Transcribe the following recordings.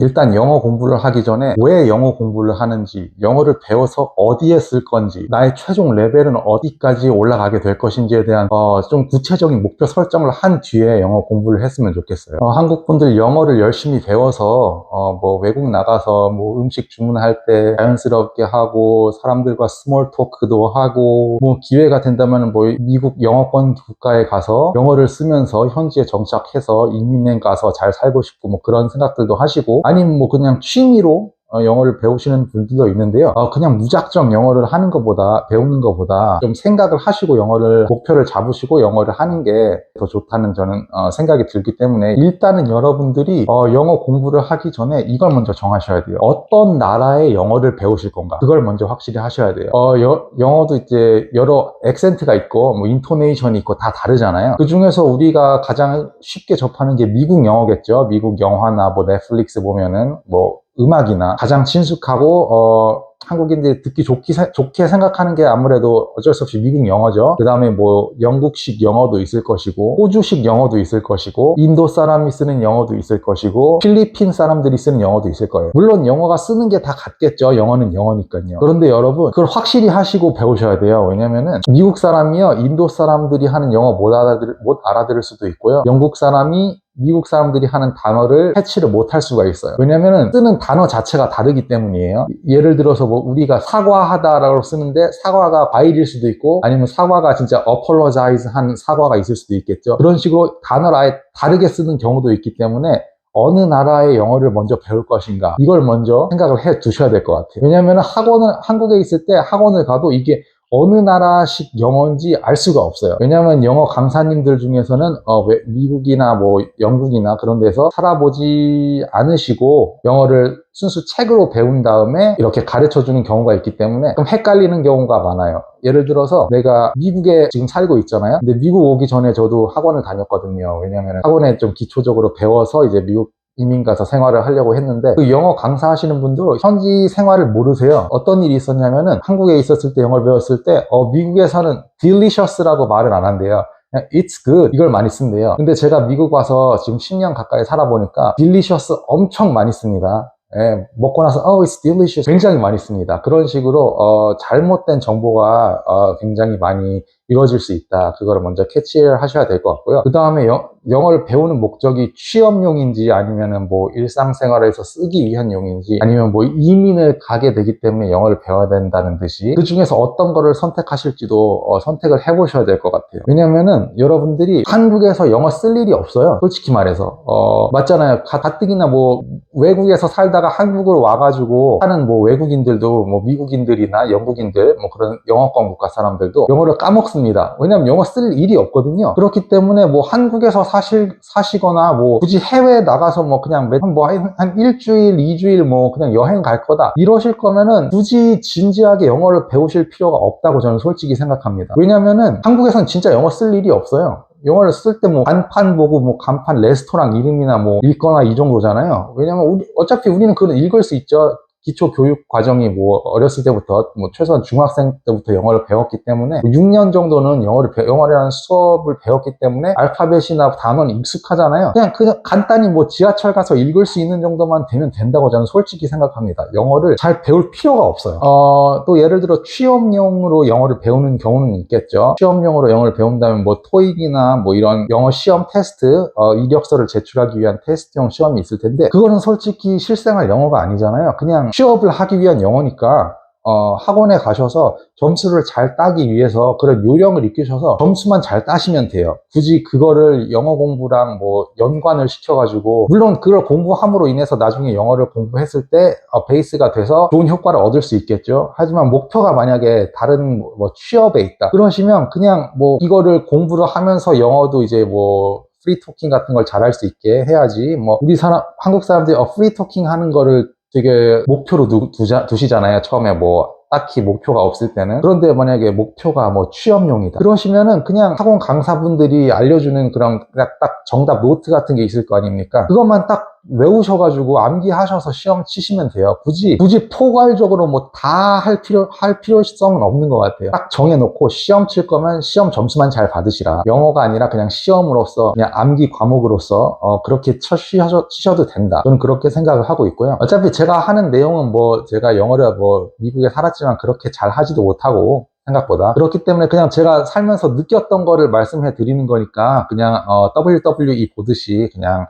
일단 영어 공부를 하기 전에 왜 영어 공부를 하는지, 영어를 배워서 어디에 쓸 건지, 나의 최종 레벨은 어디까지 올라가게 될 것인지에 대한 좀 구체적인 목표 설정을 한 뒤에 영어 공부를 했으면 좋겠어요. 한국 분들 영어를 열심히 배워서 뭐 외국 나가서 뭐 음식 주문할 때 자연스럽게 하고 사람들과 스몰 토크도 하고 뭐 기회가 된다면 뭐 미국 영어권 국가에 가서 영어를 쓰면서 현지에 정착해서 이민행 가서 잘 살고 싶고 뭐 그런 생각들도 하시고, 아니면 뭐 그냥 취미로 영어를 배우시는 분들도 있는데요. 그냥 무작정 영어를 하는 것보다, 배우는 것보다 좀 생각을 하시고 영어를 목표를 잡으시고 영어를 하는 게 더 좋다는 저는 생각이 들기 때문에, 일단은 여러분들이 영어 공부를 하기 전에 이걸 먼저 정하셔야 돼요. 어떤 나라의 영어를 배우실 건가, 그걸 먼저 확실히 하셔야 돼요. 영어도 이제 여러 액센트가 있고 뭐 인토네이션이 있고 다 다르잖아요. 그 중에서 우리가 가장 쉽게 접하는 게 미국 영어겠죠. 미국 영화나 뭐 넷플릭스 보면은 뭐 음악이나 가장 친숙하고 한국인들이 듣기 좋게 생각하는 게 아무래도 어쩔 수 없이 미국 영어죠. 그 다음에 뭐 영국식 영어도 있을 것이고, 호주식 영어도 있을 것이고, 인도 사람이 쓰는 영어도 있을 것이고, 필리핀 사람들이 쓰는 영어도 있을 거예요. 물론 영어가 쓰는 게 다 같겠죠. 영어는 영어니까요. 그런데 여러분, 그걸 확실히 하시고 배우셔야 돼요. 왜냐면은 미국 사람이요, 인도 사람들이 하는 영어 못 알아들을 수도 있고요. 영국 사람이 미국 사람들이 하는 단어를 캐치를 못할 수가 있어요. 왜냐면은 쓰는 단어 자체가 다르기 때문이에요. 예를 들어서 뭐 우리가 사과하다라고 쓰는데 사과가 과일일 수도 있고, 아니면 사과가 진짜 apologize 한 사과가 있을 수도 있겠죠. 그런 식으로 단어를 아예 다르게 쓰는 경우도 있기 때문에 어느 나라의 영어를 먼저 배울 것인가, 이걸 먼저 생각을 해 두셔야 될 것 같아요. 왜냐면은 한국에 있을 때 학원을 가도 이게 어느 나라식 영어인지 알 수가 없어요. 왜냐하면 영어 강사님들 중에서는 미국이나 뭐 영국이나 그런 데서 살아보지 않으시고 영어를 순수 책으로 배운 다음에 이렇게 가르쳐주는 경우가 있기 때문에 좀 헷갈리는 경우가 많아요. 예를 들어서 내가 미국에 지금 살고 있잖아요. 근데 미국 오기 전에 저도 학원을 다녔거든요. 왜냐하면 학원에 좀 기초적으로 배워서 이제 미국 이민 가서 생활을 하려고 했는데, 그 영어 강사하시는 분도 현지 생활을 모르세요. 어떤 일이 있었냐면은 한국에 있었을 때 영어를 배웠을 때 미국에서는 delicious라고 말을 안 한대요. 그냥 it's good 이걸 많이 쓴대요. 근데 제가 미국 와서 지금 10년 가까이 살아보니까 delicious 엄청 많이 씁니다. 예, 먹고 나서 it's delicious 굉장히 많이 씁니다. 그런 식으로 잘못된 정보가 굉장히 많이 이루어질 수 있다. 그거를 먼저 캐치를 하셔야 될 것 같고요. 그 다음에 영어를 배우는 목적이 취업용인지, 아니면은 뭐 일상생활에서 쓰기 위한 용인지, 아니면 뭐 이민을 가게 되기 때문에 영어를 배워야 된다는 듯이 그 중에서 어떤 거를 선택하실지도 선택을 해보셔야 될 것 같아요. 왜냐면은 여러분들이 한국에서 영어 쓸 일이 없어요. 솔직히 말해서 맞잖아요. 가뜩이나 뭐 외국에서 살다가 한국으로 와가지고 하는 뭐 외국인들도, 뭐 미국인들이나 영국인들, 뭐 그런 영어권 국가 사람들도 영어를 까먹습니다. 왜냐면 영어 쓸 일이 없거든요. 그렇기 때문에 뭐 한국에서 사시거나 뭐 굳이 해외에 나가서 뭐 그냥 한 일주일, 2주일 뭐 그냥 여행 갈 거다, 이러실 거면은 굳이 진지하게 영어를 배우실 필요가 없다고 저는 솔직히 생각합니다. 왜냐면은 한국에선 진짜 영어 쓸 일이 없어요. 영어를 쓸 때 뭐 간판 보고 뭐 간판 레스토랑 이름이나 뭐 읽거나 이 정도잖아요. 왜냐면 어차피 우리는 그걸 읽을 수 있죠. 기초 교육 과정이 뭐 어렸을 때부터 뭐 최소한 중학생 때부터 영어를 배웠기 때문에 6년 정도는 영어라는 수업을 배웠기 때문에 알파벳이나 단어는 익숙하잖아요. 그냥 간단히 뭐 지하철 가서 읽을 수 있는 정도만 되면 된다고 저는 솔직히 생각합니다. 영어를 잘 배울 필요가 없어요. 또 예를 들어 취업용으로 영어를 배우는 경우는 있겠죠. 취업용으로 영어를 배운다면 뭐 토익이나 뭐 이런 영어 시험 테스트, 이력서를 제출하기 위한 테스트용 시험이 있을 텐데, 그거는 솔직히 실생활 영어가 아니잖아요. 그냥 취업을 하기 위한 영어니까 학원에 가셔서 점수를 잘 따기 위해서 그런 요령을 익히셔서 점수만 잘 따시면 돼요. 굳이 그거를 영어 공부랑 뭐 연관을 시켜가지고, 물론 그걸 공부함으로 인해서 나중에 영어를 공부했을 때 베이스가 돼서 좋은 효과를 얻을 수 있겠죠. 하지만 목표가 만약에 다른 뭐 취업에 있다 그러시면, 그냥 뭐 이거를 공부를 하면서 영어도 이제 뭐 프리토킹 같은 걸 잘할 수 있게 해야지, 뭐 한국 사람들이 프리토킹 하는 거를 되게 목표로 두시잖아요. 처음에 뭐 딱히 목표가 없을 때는. 그런데 만약에 목표가 뭐 취업용이다 그러시면은 그냥 학원 강사분들이 알려주는 그런 딱 정답 노트 같은 게 있을 거 아닙니까? 그것만 딱 외우셔가지고 암기하셔서 시험 치시면 돼요. 굳이 포괄적으로 뭐 다 할 필요성은 없는 것 같아요. 딱 정해놓고 시험 칠 거면 시험 점수만 잘 받으시라. 영어가 아니라 그냥 시험으로서, 그냥 암기 과목으로서 그렇게 치셔도 된다. 저는 그렇게 생각을 하고 있고요. 어차피 제가 하는 내용은 뭐 제가 영어를 뭐 미국에 살았지만 그렇게 잘 하지도 못하고 생각보다. 그렇기 때문에 그냥 제가 살면서 느꼈던 거를 말씀해 드리는 거니까 그냥 WWE 보듯이 그냥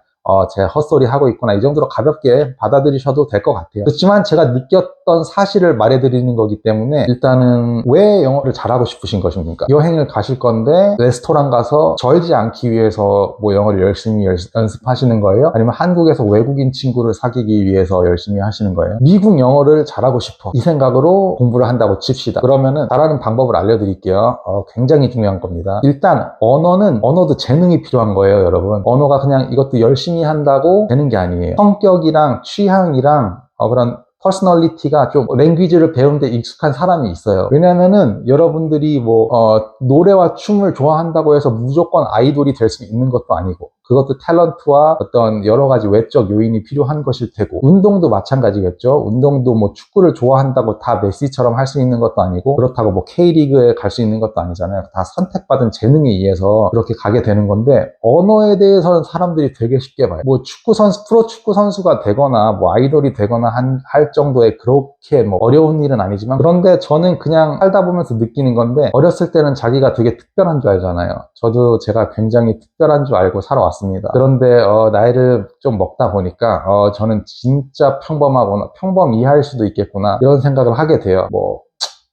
제 헛소리 하고 있구나, 이 정도로 가볍게 받아들이셔도 될 것 같아요. 그렇지만 제가 느꼈던 사실을 말해드리는 거기 때문에, 일단은 왜 영어를 잘하고 싶으신 것입니까? 여행을 가실 건데 레스토랑 가서 절지 않기 위해서 뭐 영어를 열심히 연습하시는 거예요? 아니면 한국에서 외국인 친구를 사귀기 위해서 열심히 하시는 거예요? 미국 영어를 잘하고 싶어, 이 생각으로 공부를 한다고 칩시다. 그러면은 잘하는 방법을 알려드릴게요. 굉장히 중요한 겁니다. 일단 언어도 재능이 필요한 거예요, 여러분. 언어가 그냥 이것도 열심히 한다고 되는 게 아니에요. 성격이랑 취향이랑 그런 퍼스널리티가 좀 랭귀지를 배우는데 익숙한 사람이 있어요. 왜냐면은 여러분들이 뭐 노래와 춤을 좋아한다고 해서 무조건 아이돌이 될 수 있는 것도 아니고, 그것도 탤런트와 어떤 여러 가지 외적 요인이 필요한 것일 테고, 운동도 마찬가지겠죠. 운동도 뭐 축구를 좋아한다고 다 메시처럼 할 수 있는 것도 아니고, 그렇다고 뭐 K리그에 갈 수 있는 것도 아니잖아요. 다 선택받은 재능에 의해서 그렇게 가게 되는 건데, 언어에 대해서는 사람들이 되게 쉽게 봐요. 뭐 프로 축구 선수가 되거나 뭐 아이돌이 되거나 할 정도의 그렇게 뭐 어려운 일은 아니지만, 그런데 저는 그냥 살다 보면서 느끼는 건데, 어렸을 때는 자기가 되게 특별한 줄 알잖아요. 저도 제가 굉장히 특별한 줄 알고 살아왔습니다. 그런데 나이를 좀 먹다 보니까 저는 진짜 평범하거나 평범이할 수도 있겠구나, 이런 생각을 하게 돼요. 뭐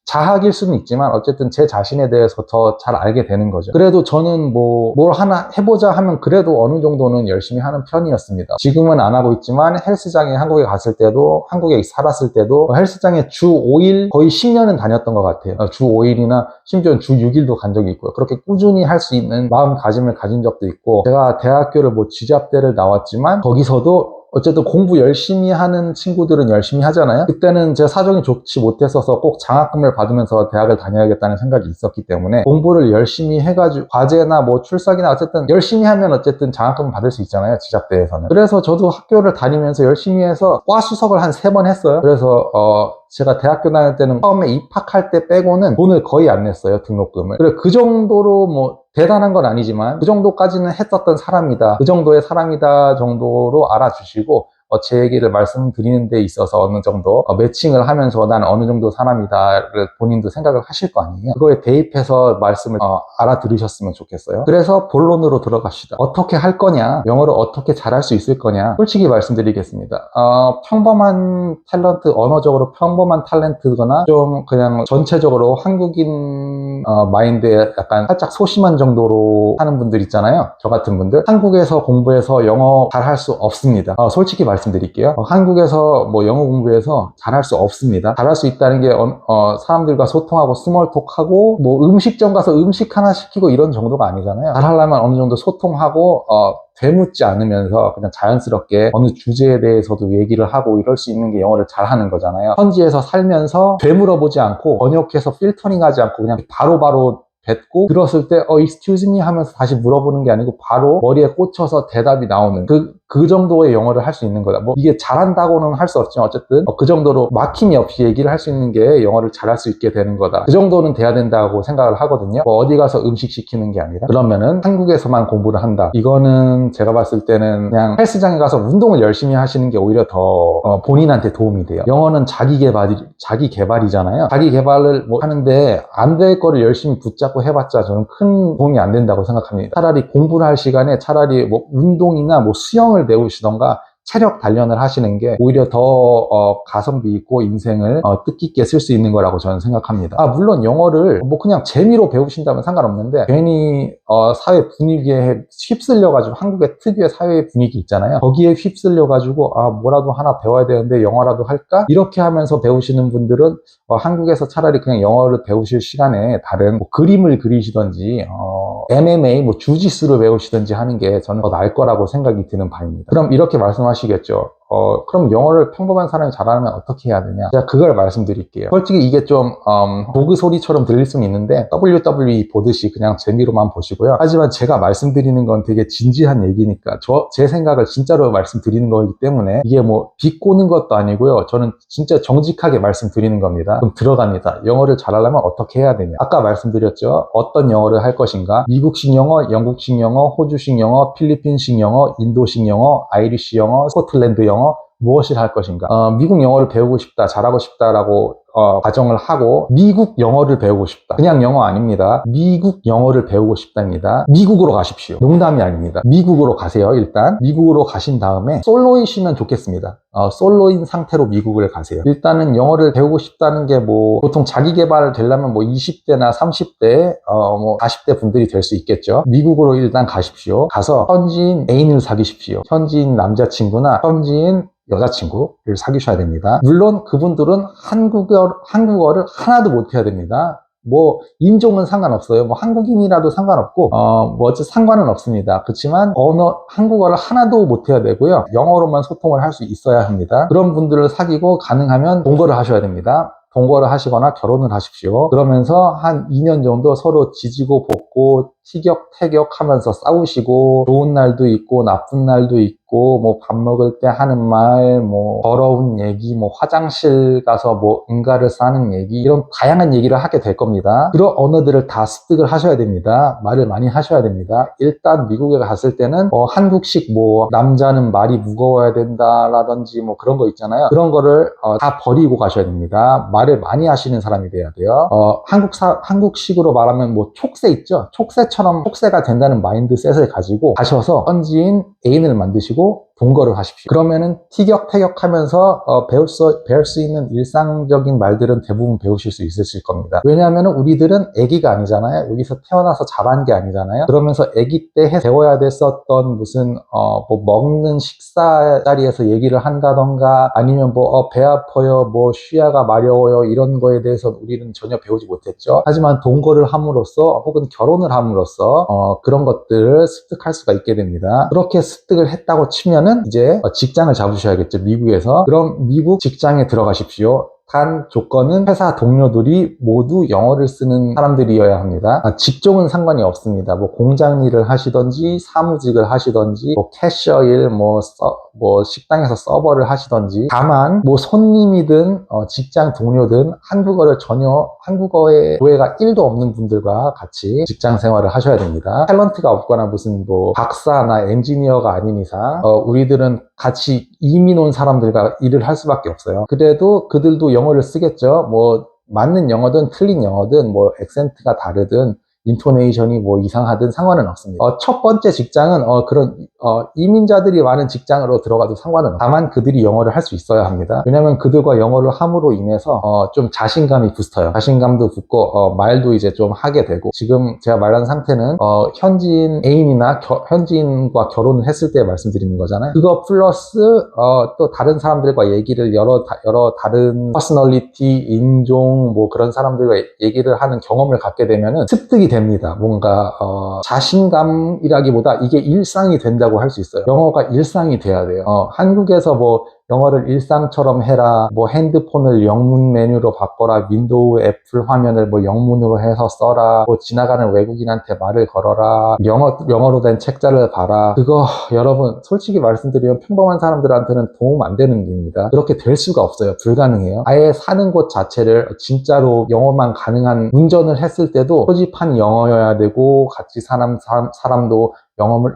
자학일 수는 있지만 어쨌든 제 자신에 대해서 더 잘 알게 되는 거죠. 그래도 저는 뭐 뭘 하나 해보자 하면 그래도 어느 정도는 열심히 하는 편이었습니다. 지금은 안 하고 있지만 헬스장에 한국에 갔을 때도, 한국에 살았을 때도 헬스장에 주 5일 거의 10년은 다녔던 것 같아요. 주 5일이나 심지어 주 6일도 간 적이 있고요. 그렇게 꾸준히 할 수 있는 마음가짐을 가진 적도 있고, 제가 대학교를 뭐 지잡대를 나왔지만 거기서도 어쨌든 공부 열심히 하는 친구들은 열심히 하잖아요. 그때는 제 사정이 좋지 못했어서 꼭 장학금을 받으면서 대학을 다녀야겠다는 생각이 있었기 때문에 공부를 열심히 해가지고, 과제나 뭐 출석이나 어쨌든 열심히 하면 어쨌든 장학금을 받을 수 있잖아요, 지잡대에서는. 그래서 저도 학교를 다니면서 열심히 해서 과 수석을 한 3번 했어요. 그래서 제가 대학교 다닐 때는 처음에 입학할 때 빼고는 돈을 거의 안 냈어요, 등록금을. 그래, 그 정도로 뭐 대단한 건 아니지만 그 정도까지는 했었던 사람이다, 그 정도의 사람이다 정도로 알아주시고, 제 얘기를 말씀드리는 데 있어서 어느 정도 매칭을 하면서 난 어느 정도 사람이다를 본인도 생각을 하실 거 아니에요. 그거에 대입해서 말씀을 알아들으셨으면 좋겠어요. 그래서 본론으로 들어갑시다. 어떻게 할 거냐, 영어를 어떻게 잘할 수 있을 거냐. 솔직히 말씀드리겠습니다. 평범한 탤런트, 언어적으로 평범한 탤런트거나 좀 그냥 전체적으로 한국인 마인드에 약간 살짝 소심한 정도로 하는 분들 있잖아요. 저 같은 분들 한국에서 공부해서 영어 잘할 수 없습니다. 솔직히 말씀드릴게요. 한국에서 뭐 영어 공부해서 잘할 수 없습니다. 잘할 수 있다는 게 사람들과 소통하고 스몰톡하고 뭐 음식점 가서 음식 하나 시키고 이런 정도가 아니잖아요. 잘하려면 어느 정도 소통하고 되묻지 않으면서 그냥 자연스럽게 어느 주제에 대해서도 얘기를 하고 이럴 수 있는 게 영어를 잘하는 거잖아요. 현지에서 살면서 되물어보지 않고 번역해서 필터링하지 않고 그냥 바로바로 뱉고, 들었을 때 excuse me 하면서 다시 물어보는 게 아니고 바로 머리에 꽂혀서 대답이 나오는 그 정도의 영어를 할 수 있는 거다. 뭐 이게 잘한다고는 할 수 없지만 어쨌든 그 정도로 막힘이 없이 얘기를 할 수 있는 게 영어를 잘할 수 있게 되는 거다. 그 정도는 돼야 된다고 생각을 하거든요. 뭐 어디 가서 음식 시키는 게 아니라. 그러면은 한국에서만 공부를 한다, 이거는 제가 봤을 때는 그냥 헬스장에 가서 운동을 열심히 하시는 게 오히려 더 본인한테 도움이 돼요. 영어는 자기 개발이잖아요. 자기 개발을 뭐 하는데 안 될 거를 열심히 붙잡고 해봤자 저는 큰 도움이 안 된다고 생각합니다. 차라리 공부를 할 시간에 차라리 뭐 운동이나 뭐 수영을 배우시던가 체력 단련을 하시는 게 오히려 더 가성비 있고 인생을 뜻깊게 쓸 수 있는 거라고 저는 생각합니다. 물론 영어를 뭐 그냥 재미로 배우신다면 상관없는데, 괜히 사회 분위기에 휩쓸려가지고, 한국의 특유의 사회 분위기 있잖아요. 거기에 휩쓸려가지고 뭐라도 하나 배워야 되는데 영어라도 할까? 이렇게 하면서 배우시는 분들은 한국에서 차라리 그냥 영어를 배우실 시간에 다른 뭐 그림을 그리시던지 MMA, 뭐 주짓수를 배우시든지 하는 게 저는 더 나을 거라고 생각이 드는 바입니다. 그럼 이렇게 말씀하시겠죠. 그럼 영어를 평범한 사람이 잘하면 어떻게 해야 되냐? 제가 그걸 말씀드릴게요. 솔직히 이게 좀 보그 소리처럼 들릴 수는 있는데 WWE 보듯이 그냥 재미로만 보시고요. 하지만 제가 말씀드리는 건 되게 진지한 얘기니까 제 생각을 진짜로 말씀드리는 거기 때문에 이게 뭐 비꼬는 것도 아니고요. 저는 진짜 정직하게 말씀드리는 겁니다. 그럼 들어갑니다. 영어를 잘하려면 어떻게 해야 되냐? 아까 말씀드렸죠. 어떤 영어를 할 것인가? 미국식 영어, 영국식 영어, 호주식 영어, 필리핀식 영어, 인도식 영어, 아이리시 영어, 스코틀랜드 영어, 무엇을 할 것인가? 미국 영어를 배우고 싶다, 잘하고 싶다라고 가정을 하고 미국 영어를 배우고 싶다. 그냥 영어 아닙니다. 미국 영어를 배우고 싶답니다. 미국으로 가십시오. 농담이 아닙니다. 미국으로 가세요. 일단 미국으로 가신 다음에 솔로이시면 좋겠습니다. 솔로인 상태로 미국을 가세요. 일단은 영어를 배우고 싶다는 게 뭐 보통 자기 개발을 되려면 뭐 20대나 30대, 뭐 40대 분들이 될 수 있겠죠. 미국으로 일단 가십시오. 가서 현지인 애인을 사귀십시오. 현지인 남자친구나 현지인 여자친구를 사귀셔야 됩니다. 물론 그분들은 한국어를 하나도 못해야 됩니다. 뭐 인종은 상관없어요. 뭐 한국인이라도 상관없고 뭐 어째 상관은 없습니다. 그렇지만 한국어를 하나도 못해야 되고요. 영어로만 소통을 할 수 있어야 합니다. 그런 분들을 사귀고 가능하면 동거를 하셔야 됩니다. 동거를 하시거나 결혼을 하십시오. 그러면서 한 2년 정도 서로 지지고 볶고 티격태격 하면서 싸우시고 좋은 날도 있고 나쁜 날도 있고 뭐 밥 먹을 때 하는 말, 뭐 더러운 얘기, 뭐 화장실 가서 뭐 응가를 싸는 얘기 이런 다양한 얘기를 하게 될 겁니다. 그런 언어들을 다 습득을 하셔야 됩니다. 말을 많이 하셔야 됩니다. 일단 미국에 갔을 때는 한국식 뭐 남자는 말이 무거워야 된다라든지 뭐 그런 거 있잖아요. 그런 거를 다 버리고 가셔야 됩니다. 말을 많이 하시는 사람이 돼야 돼요. 한국식으로 말하면 뭐 촉새 있죠? 촉새가 된다는 마인드셋을 가지고 가셔서 현지인 애인을 만드시고 동거를 하십시오. 그러면은 티격태격하면서 배울 수 있는 일상적인 말들은 대부분 배우실 수 있으실 겁니다. 왜냐하면 우리들은 아기가 아니잖아요. 여기서 태어나서 자란 게 아니잖아요. 그러면서 아기 때 배워야 됐었던 무슨 뭐 먹는 식사 자리에서 얘기를 한다던가 아니면 뭐 배 아파요, 뭐 쉬야가 마려워요 이런 거에 대해서 우리는 전혀 배우지 못했죠. 하지만 동거를 함으로써 혹은 결혼을 함으로써 그런 것들을 습득할 수가 있게 됩니다. 그렇게 습득을 했다고 치면 이제 직장을 잡으셔야겠죠. 미국에서. 그럼 미국 직장에 들어가십시오. 단 조건은 회사 동료들이 모두 영어를 쓰는 사람들이어야 합니다. 직종은 상관이 없습니다. 뭐 공장 일을 하시던지 사무직을 하시던지 뭐 캐셔 일, 뭐 식당에서 서버를 하시던지 다만 뭐 손님이든 직장 동료든 한국어에 오해가 1도 없는 분들과 같이 직장 생활을 하셔야 됩니다. 탤런트가 없거나 무슨 뭐 박사나 엔지니어가 아닌 이상 우리들은 같이 이민 온 사람들과 일을 할 수밖에 없어요. 그래도 그들도 영어를 쓰겠죠. 뭐 맞는 영어든 틀린 영어든 뭐 액센트가 다르든 인토네이션이 뭐 이상하든 상관은 없습니다. 첫 번째 직장은 그런 이민자들이 많은 직장으로 들어가도 상관은 없어요. 다만 그들이 영어를 할 수 있어야 합니다. 왜냐하면 그들과 영어를 함으로 인해서 좀 자신감이 붙어요. 자신감도 붙고 말도 이제 좀 하게 되고 지금 제가 말한 상태는 현지인 애인이나 현지인과 결혼을 했을 때 말씀드리는 거잖아요. 그거 플러스 또 다른 사람들과 얘기를 여러 다른 퍼스널리티, 인종 뭐 그런 사람들과 얘기를 하는 경험을 갖게 되면은 습득이 됩니다. 뭔가 자신감이라기보다 이게 일상이 된다고 할 수 있어요. 영어가 일상이 돼야 돼요. 한국에서 뭐 영어를 일상처럼 해라, 뭐 핸드폰을 영문 메뉴로 바꿔라, 윈도우 애플 화면을 뭐 영문으로 해서 써라, 뭐 지나가는 외국인한테 말을 걸어라, 영어로 된 책자를 봐라. 그거 여러분 솔직히 말씀드리면 평범한 사람들한테는 도움 안 되는 일입니다. 그렇게 될 수가 없어요. 불가능해요. 아예 사는 곳 자체를 진짜로 영어만 가능한 운전을 했을 때도 표지판 영어여야 되고 같이 사는 사람도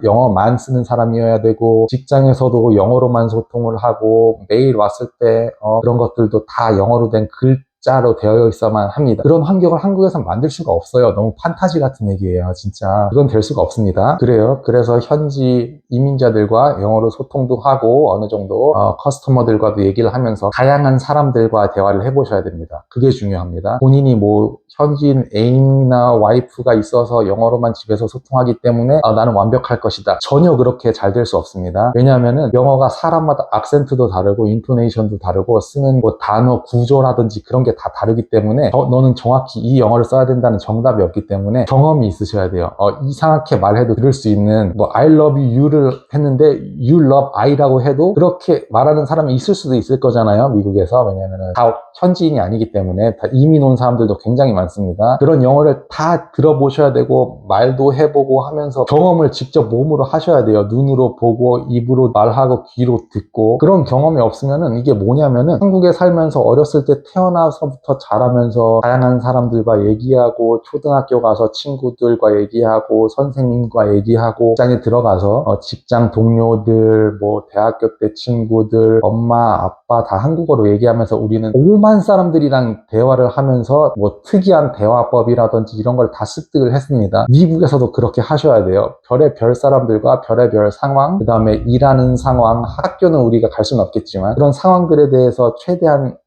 영어만 쓰는 사람이어야 되고 직장에서도 영어로만 소통을 하고 메일 왔을 때 그런 것들도 다 영어로 된 글자로 되어 있어야만 합니다. 그런 환경을 한국에서 만들 수가 없어요. 너무 판타지 같은 얘기예요. 진짜 그건 될 수가 없습니다. 그래요. 그래서 현지 이민자들과 영어로 소통도 하고 어느 정도 커스터머들과도 얘기를 하면서 다양한 사람들과 대화를 해보셔야 됩니다. 그게 중요합니다. 본인이 뭐 현지인 애인이나 와이프가 있어서 영어로만 집에서 소통하기 때문에 나는 완벽할 것이다. 전혀 그렇게 잘 될 수 없습니다. 왜냐하면은 영어가 사람마다 악센트도 다르고 인토네이션도 다르고 쓰는 뭐 단어 구조라든지 그런 게 다 다르기 때문에 너는 정확히 이 영어를 써야 된다는 정답이 없기 때문에 경험이 있으셔야 돼요. 이상하게 말해도 들을 수 있는 뭐 I love you를 I를 했는데 you love I라고 해도 그렇게 말하는 사람이 있을 수도 있을 거잖아요, 미국에서. 왜냐면은 다 현지인이 아니기 때문에. 다 이민 온 사람들도 굉장히 많습니다. 그런 영어를 다 들어보셔야 되고 말도 해보고 하면서 경험을 직접 몸으로 하셔야 돼요. 눈으로 보고 입으로 말하고 귀로 듣고. 그런 경험이 없으면은 이게 뭐냐면은 한국에 살면서 어렸을 때 태어나서부터 자라면서 다양한 사람들과 얘기하고 초등학교 가서 친구들과 얘기하고 선생님과 얘기하고 직장에 들어가서 직장 동료들, 뭐 대학교 때 친구들, 엄마, 아빠 다 한국어로 얘기하면서 우리는 오만 사람들이랑 대화를 하면서 뭐 특이한 대화법이라든지 이런 걸 다 습득을 했습니다. 미국에서도 그렇게 하셔야 돼요. 별의별 사람들과 별의별 상황, 그 다음에 일하는 상황, 학교는 우리가 갈 수는 없겠지만 그런 상황들에 대해서 최대한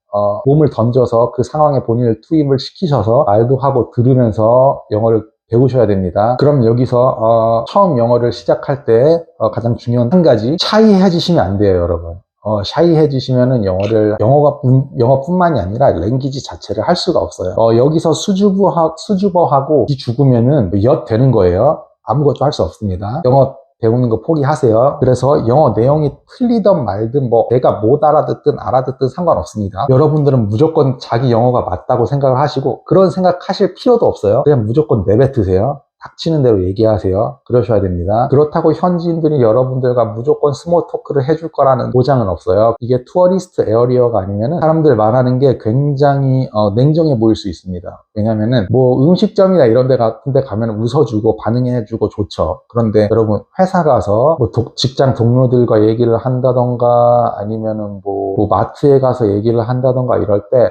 몸을 던져서 그 상황에 본인을 투입을 시키셔서 말도 하고 들으면서 영어를 배우셔야 됩니다. 그럼 여기서 처음 영어를 시작할 때 가장 중요한 한 가지, 샤이해지시면 안 돼요, 여러분. 샤이해지시면은 영어뿐만이 아니라 랭귀지 자체를 할 수가 없어요. 여기서 수줍어하고 죽으면은 엿 되는 거예요. 아무것도 할 수 없습니다. 영어 배우는 거 포기하세요. 그래서 영어 내용이 틀리든 말든 뭐 내가 못 알아듣든 알아듣든 상관없습니다. 여러분들은 무조건 자기 영어가 맞다고 생각을 하시고 그런 생각하실 필요도 없어요. 그냥 무조건 내뱉으세요. 닥치는 대로 얘기하세요. 그러셔야 됩니다. 그렇다고 현지인들이 여러분들과 무조건 스몰 토크를 해줄 거라는 보장은 없어요. 이게 투어리스트 에어리어가 아니면은 사람들 말하는 게 굉장히 냉정해 보일 수 있습니다. 왜냐면은 뭐 음식점이나 이런 데 같은 데 가면 웃어주고 반응해주고 좋죠. 그런데 여러분 회사 가서 뭐 직장 동료들과 얘기를 한다던가 아니면은 뭐 마트에 가서 얘기를 한다던가 이럴 때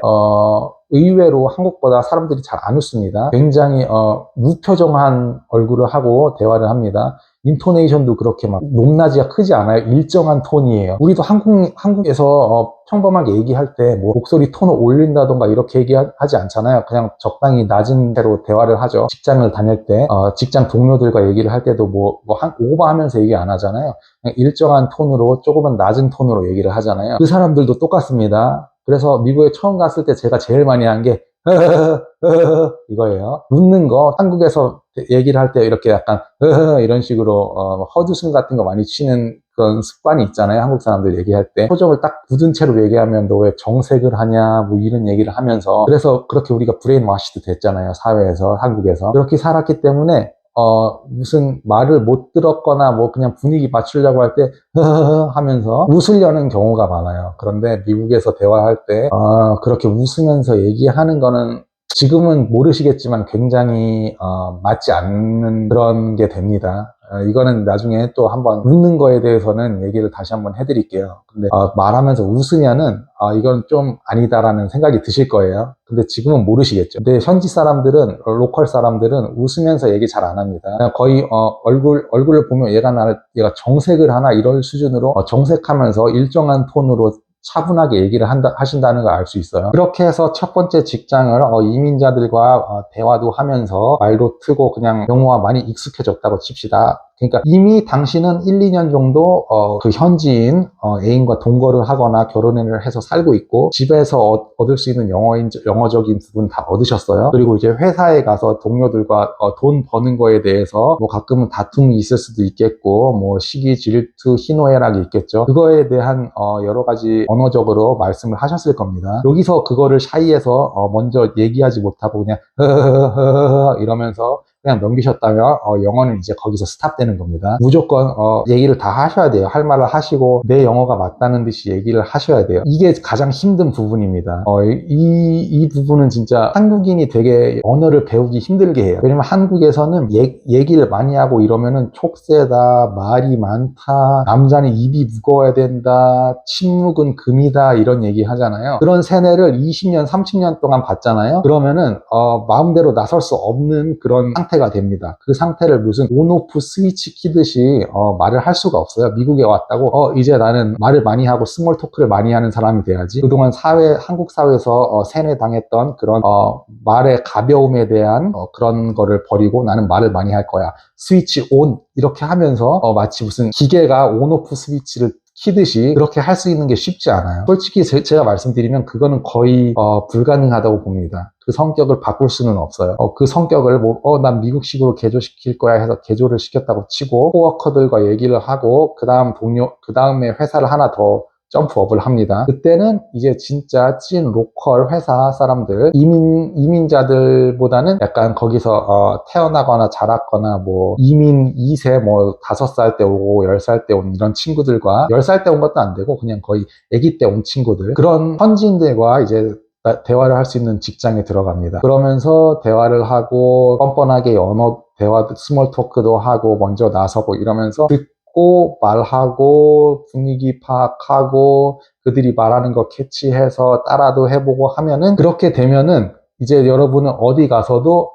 의외로 한국보다 사람들이 잘 안 웃습니다. 굉장히 무표정한 얼굴을 하고 대화를 합니다. 인토네이션도 그렇게 막 높낮이가 크지 않아요. 일정한 톤이에요. 우리도 한국에서 평범하게 얘기할 때 뭐 목소리 톤을 올린다던가 이렇게 얘기하지 않잖아요. 그냥 적당히 낮은 대로 대화를 하죠. 직장을 다닐 때 직장 동료들과 얘기를 할 때도 뭐 오버하면서 얘기 안 하잖아요. 그냥 일정한 톤으로 조금은 낮은 톤으로 얘기를 하잖아요. 그 사람들도 똑같습니다. 그래서 미국에 처음 갔을 때 제가 제일 많이 한 게 이거예요. 웃는 거. 한국에서 얘기를 할 때 이렇게 약간 이런 식으로 헛웃음 같은 거 많이 치는 그런 습관이 있잖아요. 한국 사람들 얘기할 때 표정을 딱 굳은 채로 얘기하면 너 왜 정색을 하냐 뭐 이런 얘기를 하면서. 그래서 그렇게 우리가 브레인 와시도 됐잖아요. 사회에서, 한국에서 그렇게 살았기 때문에 무슨 말을 못 들었거나 뭐 그냥 분위기 맞추려고 할 때 하면서 웃으려는 경우가 많아요. 그런데 미국에서 대화할 때 그렇게 웃으면서 얘기하는 거는 지금은 모르시겠지만 굉장히 맞지 않는 그런 게 됩니다. 이거는 나중에 또 한번 웃는 거에 대해서는 얘기를 다시 한번 해드릴게요. 근데 말하면서 웃으면은 이건 좀 아니다라는 생각이 드실 거예요. 근데 지금은 모르시겠죠. 근데 현지 사람들은, 로컬 사람들은 웃으면서 얘기 잘 안 합니다. 그냥 거의 얼굴을 보면 얘가 정색을 하나 이럴 수준으로 정색하면서 일정한 톤으로 차분하게 얘기를 하신다는 걸 알 수 있어요. 그렇게 해서 첫 번째 직장을 이민자들과 대화도 하면서 말도 트고 그냥 영어가 많이 익숙해졌다고 칩시다. 그러니까 이미 당신은 1, 2년 정도 그 현지인 애인과 동거를 하거나 결혼을 해서 살고 있고 집에서 얻을 수 있는 영어적인 부분 다 얻으셨어요. 그리고 이제 회사에 가서 동료들과 돈 버는 거에 대해서 뭐 가끔은 다툼이 있을 수도 있겠고 뭐 시기 질투 희노애락이 있겠죠. 그거에 대한 여러 가지 언어적으로 말씀을 하셨을 겁니다. 여기서 그거를 샤이해서 먼저 얘기하지 못하고 그냥 이러면서 그냥 넘기셨다면 영어는 이제 거기서 스탑되는 겁니다. 무조건 얘기를 다 하셔야 돼요. 할 말을 하시고 내 영어가 맞다는 듯이 얘기를 하셔야 돼요. 이게 가장 힘든 부분입니다. 이 부분은 진짜 한국인이 되게 언어를 배우기 힘들게 해요. 왜냐면 한국에서는 얘기를 많이 하고 이러면은 촉세다, 말이 많다, 남자는 입이 무거워야 된다, 침묵은 금이다 이런 얘기 하잖아요. 그런 세뇌를 20년, 30년 동안 받잖아요. 그러면은 마음대로 나설 수 없는 그런 상태가 됩니다. 그 상태를 무슨 온오프 스위치 키듯이 말을 할 수가 없어요. 미국에 왔다고 이제 나는 말을 많이 하고 스몰 토크를 많이 하는 사람이 돼야지. 그동안 한국 사회에서 세뇌당했던 그런 말의 가벼움에 대한 그런 거를 버리고 나는 말을 많이 할 거야. 스위치 온 이렇게 하면서 마치 무슨 기계가 온오프 스위치를 시키듯이 그렇게 할 수 있는 게 쉽지 않아요. 솔직히 제가 말씀드리면 그거는 거의 불가능하다고 봅니다. 그 성격을 바꿀 수는 없어요. 그 성격을 난 미국식으로 개조시킬 거야 해서 개조를 시켰다고 치고 코워커들과 얘기를 하고 그 다음에 회사를 하나 더 점프업을 합니다. 그때는 이제 진짜 찐 로컬 회사 사람들, 이민자들보다는 약간 거기서 태어나거나 자랐거나 뭐 이민 2세 뭐 5살 때 오고 10살 때 온 이런 친구들과 10살 때 온 것도 안 되고 그냥 거의 아기 때 온 친구들, 그런 현지인들과 이제 대화를 할 수 있는 직장에 들어갑니다. 그러면서 대화를 하고 뻔뻔하게 스몰 토크도 하고 먼저 나서고 이러면서 듣고 말하고 분위기 파악하고 그들이 말하는 거 캐치해서 따라도 해보고 하면은, 그렇게 되면은 이제 여러분은 어디 가서도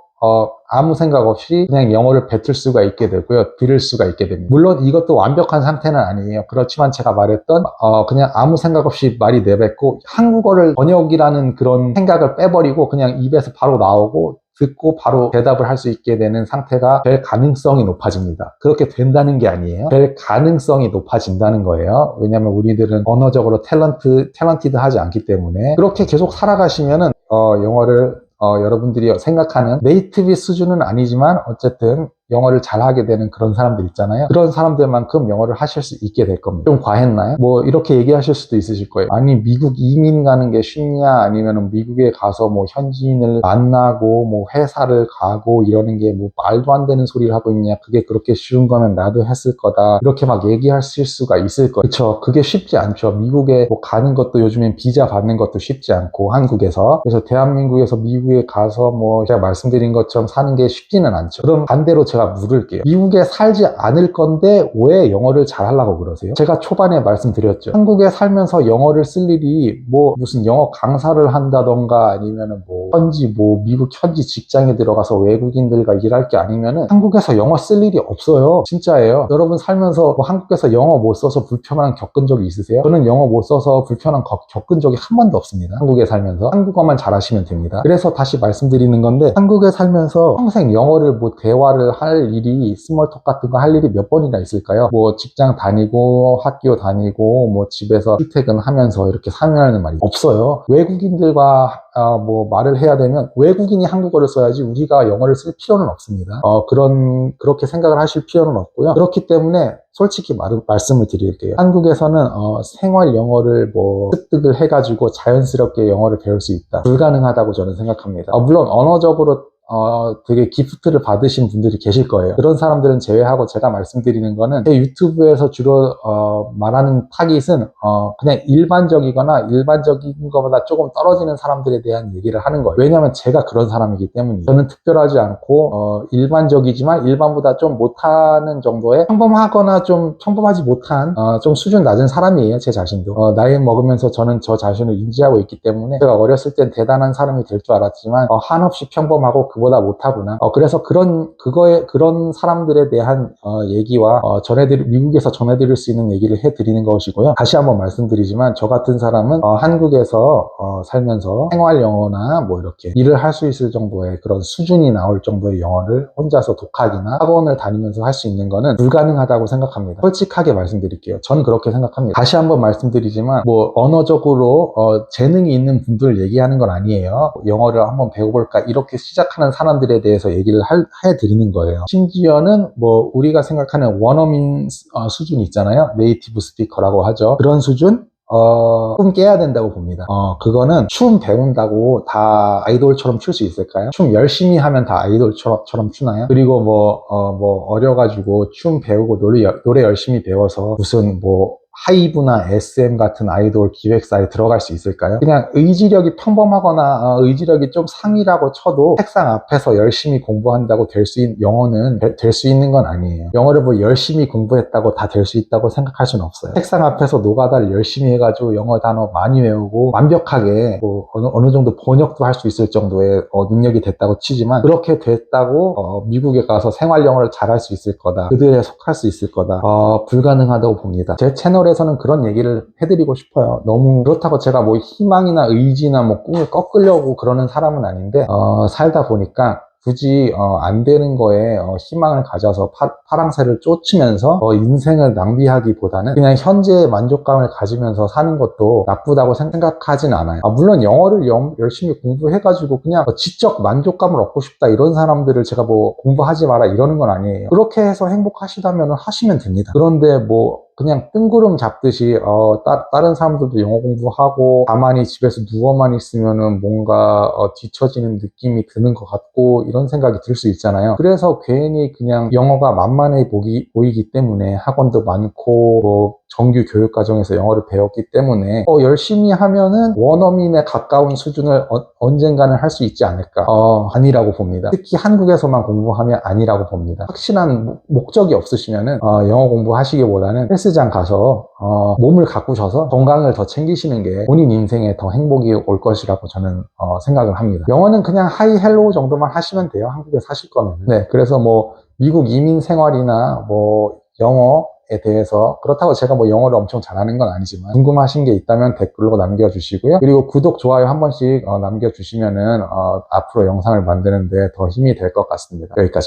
아무 생각 없이 그냥 영어를 뱉을 수가 있게 되고요. 들을 수가 있게 됩니다. 물론 이것도 완벽한 상태는 아니에요. 그렇지만 제가 말했던 그냥 아무 생각 없이 말이 내뱉고 한국어를 번역이라는 그런 생각을 빼버리고 그냥 입에서 바로 나오고 듣고 바로 대답을 할 수 있게 되는 상태가 될 가능성이 높아집니다. 그렇게 된다는 게 아니에요. 될 가능성이 높아진다는 거예요. 왜냐하면 우리들은 언어적으로 탤런티드하지 않기 때문에. 그렇게 계속 살아가시면은 영어를 여러분들이 생각하는 네이티브 수준은 아니지만 어쨌든 영어를 잘하게 되는 그런 사람들 있잖아요. 그런 사람들만큼 영어를 하실 수 있게 될 겁니다. 좀 과했나요? 뭐 이렇게 얘기하실 수도 있으실 거예요. 아니 미국 이민 가는 게 쉽냐, 아니면 미국에 가서 뭐 현지인을 만나고 뭐 회사를 가고 이러는 게 뭐 말도 안 되는 소리를 하고 있냐, 그게 그렇게 쉬운 거면 나도 했을 거다, 이렇게 막 얘기하실 수가 있을 거예요. 그쵸? 그게 쉽지 않죠. 미국에 뭐 가는 것도 요즘엔 비자 받는 것도 쉽지 않고 한국에서. 그래서 대한민국에서 미국에 가서 뭐 제가 말씀드린 것처럼 사는 게 쉽지는 않죠. 그럼 반대로 제가 물을게요. 미국에 살지 않을 건데 왜 영어를 잘하려고 그러세요? 제가 초반에 말씀드렸죠. 한국에 살면서 영어를 쓸 일이 뭐 무슨 영어 강사를 한다던가 아니면은 뭐 미국 현지 직장에 들어가서 외국인들과 일할 게 아니면은 한국에서 영어 쓸 일이 없어요. 진짜예요. 여러분 살면서 뭐 한국에서 영어 못 써서 불편함 겪은 적이 있으세요? 저는 영어 못 써서 불편함 겪은 적이 한 번도 없습니다. 한국에 살면서 한국어만 잘하시면 됩니다. 그래서 다시 말씀드리는 건데, 한국에 살면서 평생 영어를 뭐 대화를 할 일이, 스몰톡 같은 거 할 일이 몇 번이나 있을까요? 뭐 직장 다니고 학교 다니고 뭐 집에서 출퇴근하면서 이렇게 사용하는 말이 없어요. 외국인들과 뭐 말을 해야 되면 외국인이 한국어를 써야지 우리가 영어를 쓸 필요는 없습니다. 그렇게 생각을 하실 필요는 없고요. 그렇기 때문에 솔직히 말씀을 드릴게요. 한국에서는 생활 영어를 뭐 습득을 해가지고 자연스럽게 영어를 배울 수 있다, 불가능하다고 저는 생각합니다. 물론 언어적으로 되게 기프트를 받으신 분들이 계실 거예요. 그런 사람들은 제외하고 제가 말씀드리는 거는, 제 유튜브에서 주로 말하는 타깃은 그냥 일반적인 것보다 조금 떨어지는 사람들에 대한 얘기를 하는 거예요. 왜냐하면 제가 그런 사람이기 때문이에요. 저는 특별하지 않고 일반적이지만 일반보다 좀 못하는 정도의, 평범하거나 좀 평범하지 못한 좀 수준 낮은 사람이에요. 제 자신도 나이 먹으면서 저는 저 자신을 인지하고 있기 때문에, 제가 어렸을 땐 대단한 사람이 될 줄 알았지만 한없이 평범하고 그보다 못하구나. 그래서 그런 사람들에 대한 얘기와 미국에서 전해드릴 수 있는 얘기를 해드리는 것이고요. 다시 한번 말씀드리지만 저 같은 사람은 한국에서 살면서 생활 영어나 뭐 이렇게 일을 할 수 있을 정도의 그런 수준이 나올 정도의 영어를 혼자서 독학이나 학원을 다니면서 할 수 있는 거는 불가능하다고 생각합니다. 솔직하게 말씀드릴게요. 저는 그렇게 생각합니다. 다시 한번 말씀드리지만 뭐 언어적으로 재능이 있는 분들 얘기하는 건 아니에요. 영어를 한번 배워볼까 이렇게 시작하는 사람들에 대해서 얘기를 해드리는 거예요. 심지어는 뭐 우리가 생각하는 원어민 수준 있잖아요. 네이티브 스피커라고 하죠. 그런 수준? 꿈 깨야 된다고 봅니다. 그거는 춤 배운다고 다 아이돌처럼 출 수 있을까요? 춤 열심히 하면 다 아이돌처럼 추나요? 그리고 어려가지고 춤 배우고 노래 열심히 배워서 무슨 하이브나 SM 같은 아이돌 기획사에 들어갈 수 있을까요? 그냥 의지력이 평범하거나 의지력이 좀 상이라고 쳐도 책상 앞에서 열심히 공부한다고 영어는 될 수 있는 건 아니에요. 영어를 열심히 공부했다고 다 될 수 있다고 생각할 수는 없어요. 책상 앞에서 노가다를 열심히 해가지고 영어 단어 많이 외우고 완벽하게 어느 정도 번역도 할 수 있을 정도의 능력이 됐다고 치지만, 그렇게 됐다고 미국에 가서 생활 영어를 잘할 수 있을 거다, 그들에 속할 수 있을 거다, 불가능하다고 봅니다. 제 채널에서는 그런 얘기를 해드리고 싶어요. 너무 그렇다고 제가 희망이나 의지나 꿈을 꺾으려고 그러는 사람은 아닌데, 살다 보니까 굳이 안 되는 거에 희망을 가져서 파랑새를 쫓으면서 인생을 낭비하기보다는 그냥 현재의 만족감을 가지면서 사는 것도 나쁘다고 생각하진 않아요. 물론 영어를 열심히 공부해가지고 그냥 지적 만족감을 얻고 싶다 이런 사람들을 제가 뭐 공부하지 마라 이러는 건 아니에요. 그렇게 해서 행복하시다면 하시면 됩니다. 그런데 뭐 그냥 뜬구름 잡듯이 다른 사람들도 영어 공부하고 가만히 집에서 누워만 있으면은 뭔가 뒤처지는 느낌이 드는 것 같고 이런 생각이 들 수 있잖아요. 그래서 괜히 그냥 영어가 만만해 보이기 때문에 학원도 많고 뭐 정규 교육 과정에서 영어를 배웠기 때문에 열심히 하면은 원어민에 가까운 수준을 언젠가는 할 수 있지 않을까. 아니라고 봅니다. 특히 한국에서만 공부하면 아니라고 봅니다. 확실한 목적이 없으시면은 영어 공부하시기보다는 헬스장 가서 몸을 가꾸셔서 건강을 더 챙기시는 게 본인 인생에 더 행복이 올 것이라고 저는 생각을 합니다. 영어는 그냥 하이 헬로우 정도만 하시면 돼요. 한국에 사실 거면. 네, 그래서 뭐 미국 이민 생활이나 뭐 영어에 대해서 그렇다고 제가 뭐 영어를 엄청 잘하는 건 아니지만 궁금하신 게 있다면 댓글로 남겨주시고요. 그리고 구독, 좋아요 한 번씩 남겨주시면은 앞으로 영상을 만드는데 더 힘이 될 것 같습니다. 여기까지.